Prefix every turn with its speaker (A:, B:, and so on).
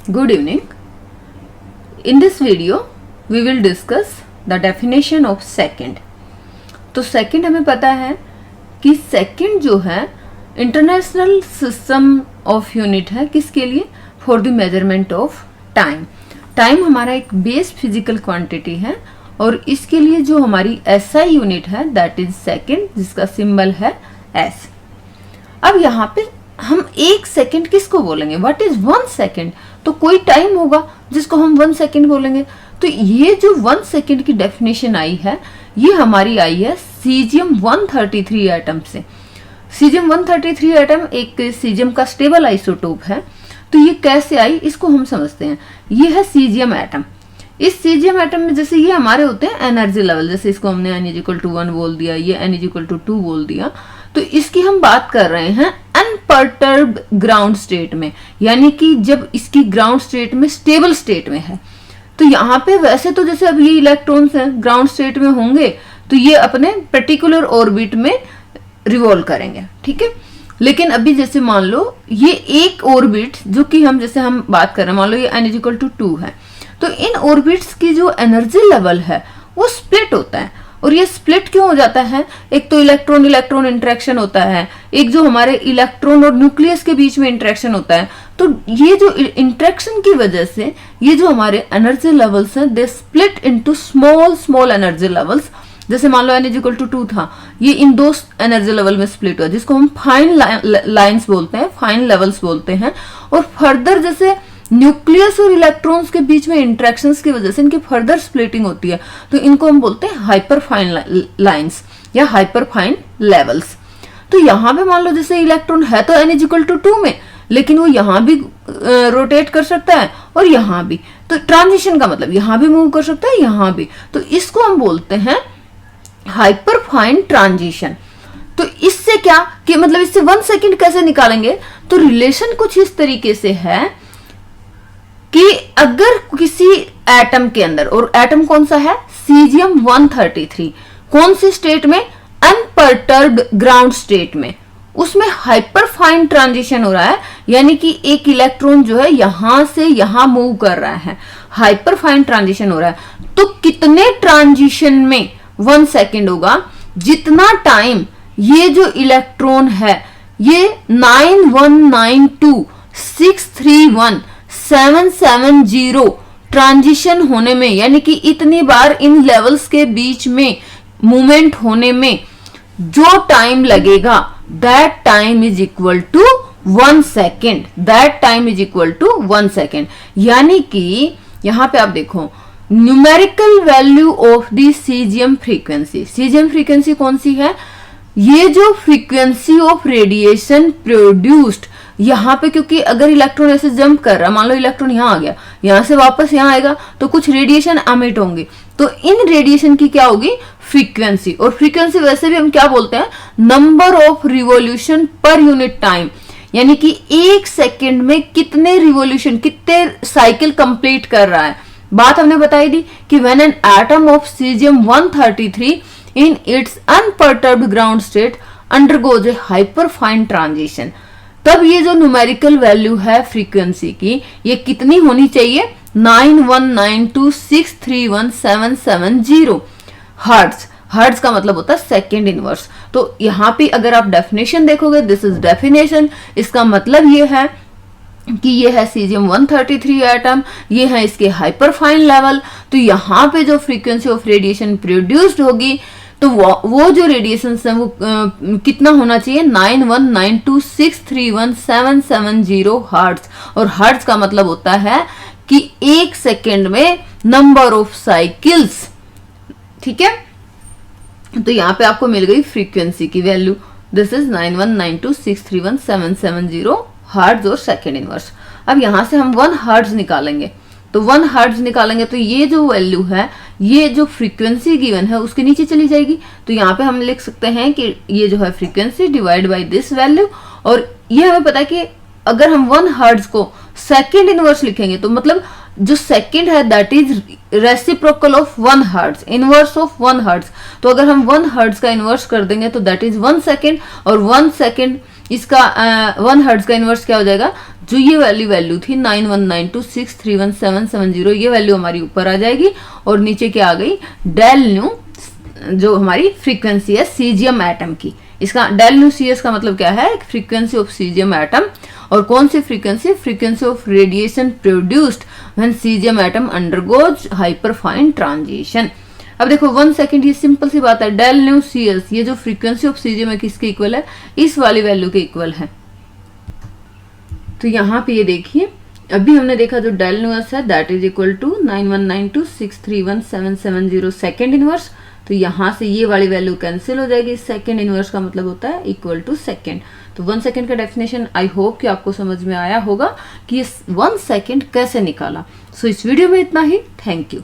A: Good evening. In this video, we will discuss the definition of second. तो second हमें पता है कि सेकंड जो है इंटरनेशनल सिस्टम ऑफ यूनिट है किसके लिए? For the measurement of time. Time हमारा एक बेस फिजिकल क्वांटिटी है और इसके लिए जो हमारी एसआई यूनिट है दैट इज सेकंड, जिसका सिंबल है एस. अब यहाँ पे हम एक सेकंड किसको बोलेंगे? What is 1 second? तो कोई टाइम होगा जिसको हम 1 सेकंड बोलेंगे. तो ये जो 1 सेकंड की डेफिनेशन आई है ये हमारी आई है सीजियम 133 एटम से. सीजियम 133 एटम एक सीजियम का स्टेबल आइसोटोप है. तो ये कैसे आई इसको हम समझते हैं. ये है सीजियम एटम. इस सीजियम एटम में जैसे ये हमारे होते हैं एनर्जी लेवल, जैसे इसको हमने n=1 बोल दिया, ये n=2 बोल दिया. तो इसकी हम बात कर रहे हैं अनपर्टर्ब्ड ग्राउंड स्टेट में, यानी कि जब इसकी ग्राउंड स्टेट में स्टेबल स्टेट में है. तो यहाँ पे वैसे तो जैसे अब ये इलेक्ट्रॉन्स हैं ग्राउंड स्टेट में होंगे तो ये अपने पर्टिकुलर ऑर्बिट में रिवॉल्व करेंगे, ठीक है. लेकिन अभी जैसे मान लो ये एक ऑर्बिट जो कि हम जैसे हम बात कर रहे हैं, मान लो ये n=2 है, तो इन ऑर्बिट्स की जो एनर्जी लेवल है वो स्प्लिट होता है. और ये स्प्लिट क्यों हो जाता है? एक तो इलेक्ट्रॉन इलेक्ट्रॉन इंटरेक्शन होता है, एक जो हमारे इलेक्ट्रॉन और न्यूक्लियस के बीच में इंटरेक्शन होता है. तो ये जो इंटरेक्शन की वजह से ये जो हमारे एनर्जी लेवल्स हैं they split into small small energy levels. जैसे मान लो n=2 था, ये इन दो एनर्जी लेवल में स्प्लिट हुआ जिसको हम फाइन लाइंस बोलते हैं, फाइन लेवल्स बोलते हैं. और फर्दर जैसे न्यूक्लियस और इलेक्ट्रॉन्स के बीच में इंटरेक्शंस की वजह से इनकी फर्दर स्प्लिटिंग होती है. तो इनको हम बोलते हैं हाइपर फाइन लाइंस या हाइपर फाइन लेवल्स. तो यहाँ पे मान लो जैसे इलेक्ट्रॉन है तो n=2 में, लेकिन वो यहाँ भी रोटेट कर सकता है और यहाँ भी. तो ट्रांजिशन का मतलब यहाँ भी मूव कर सकता है, यहाँ भी. तो इसको हम बोलते हैं हाइपर फाइन ट्रांजिशन. तो इससे क्या कि मतलब इससे 1 सेकंड कैसे निकालेंगे? तो रिलेशन कुछ इस तरीके से है कि अगर किसी एटम के अंदर, और एटम कौन सा है? सीजियम 133, कौन सी स्टेट में? अनपर्टर्ब्ड ग्राउंड स्टेट में. उसमें हाइपर फाइन ट्रांजिशन हो रहा है, यानी कि एक इलेक्ट्रॉन जो है यहां से यहां मूव कर रहा है, हाइपर फाइन ट्रांजिशन हो रहा है. तो कितने ट्रांजिशन में 1 सेकंड होगा? जितना टाइम ये जो इलेक्ट्रॉन है ये 9192631770 ट्रांजिशन होने में, यानी कि इतनी बार इन लेवल्स के बीच में मूवमेंट होने में जो टाइम लगेगा that time is equal to 1 second. That time is equal to 1 second. यानी कि यहां पे आप देखो numerical value of the caesium frequency. Caesium frequency कौन सी है? ये जो फ्रीक्वेंसी ऑफ रेडिएशन प्रोड्यूस्ड यहाँ पे, क्योंकि अगर इलेक्ट्रॉन ऐसे जंप कर रहा है, मान लो इलेक्ट्रॉन यहाँ आ गया, यहाँ से वापस यहाँ आएगा तो कुछ रेडिएशन एमिट होंगे. तो इन रेडिएशन की क्या होगी? फ्रीक्वेंसी. और फ्रीक्वेंसी वैसे भी हम क्या बोलते हैं? Number of revolution per unit time, यानी कि एक सेकेंड में कितने रिवॉल्यूशन, कितने साइकिल कंप्लीट कर रहा है. बात हमने बताई दी कि when an atom of caesium 133 in its unperturbed ground state undergoes a hyperfine transition, तब ये जो न्यूमेरिकल वैल्यू है फ्रीक्वेंसी की ये कितनी होनी चाहिए? 9192631770 हर्ट्ज. हर्ट्ज का मतलब होता है सेकेंड इनवर्स. तो यहाँ पे अगर आप डेफिनेशन देखोगे, दिस इज डेफिनेशन, इसका मतलब ये है कि ये है सीजियम 133 एटम, ये है इसके हाइपरफाइन लेवल. तो यहाँ पे जो फ्रीक्वेंसी ऑफ रेडिएशन प्रोड्यूस्ड होगी तो वो जो रेडिएशन है वो कितना होना चाहिए? 9192631770 हर्ट्ज. और हर्ट्ज का मतलब होता है कि एक सेकेंड में नंबर ऑफ साइकिल्स, ठीक है. तो यहाँ पे आपको मिल गई फ्रीक्वेंसी की वैल्यू. दिस इज 9192631770 हर्ट्ज और सेकेंड इनवर्स. अब यहां से हम 1 हर्ट्ज निकालेंगे. तो 1 हर्ट्ज निकालेंगे तो ये जो वैल्यू है, ये जो फ्रीक्वेंसी गिवन है उसके नीचे चली जाएगी. तो यहाँ पे हम लिख सकते हैं कि ये जो है frequency divide by this value. और ये हमें पता है कि अगर हम 1 हर्ट्ज को सेकेंड इनवर्स लिखेंगे तो मतलब जो सेकेंड है that is reciprocal of 1 hertz, inverse of 1 hertz. तो अगर हम 1 हर्ट्ज का इनवर्स कर देंगे तो दैट इज 1 सेकेंड. और 1 सेकेंड इसका 1 हर्ट्ज का इनवर्स क्या हो जाएगा, जो ये वाली वैल्यू थी 9192631770, ये वैल्यू हमारी ऊपर आ जाएगी और नीचे क्या आ गई, डेल न्यू जो हमारी फ्रीक्वेंसी है सीजियम एटम की। इसका डेल न्यू सी एस का मतलब क्या है, फ्रीक्वेंसी ऑफ सीजियम एटम। और कौन सी frequency, frequency of radiation produced when caesium atom undergoes hyperfine transition. अब देखो 1 सेकंड, ये सिंपल सी बात है, डेल न्यू सी एस ये जो फ्रीक्वेंसी ऑफ सीजियम है किसके इक्वल है, इस वाली वैल्यू के इक्वल है। तो यहाँ पे ये देखिए अभी हमने देखा जो डेल न्यू एस है that is equal to 9192631770 second inverse. तो यहाँ से ये वाली वैल्यू कैंसिल हो जाएगी, सेकेंड इनवर्स का मतलब होता है इक्वल टू सेकेंड। तो 1 सेकेंड का डेफिनेशन आई होप कि आपको समझ में आया होगा कि ये 1 सेकेंड कैसे निकाला। सो इस वीडियो में इतना ही, थैंक यू।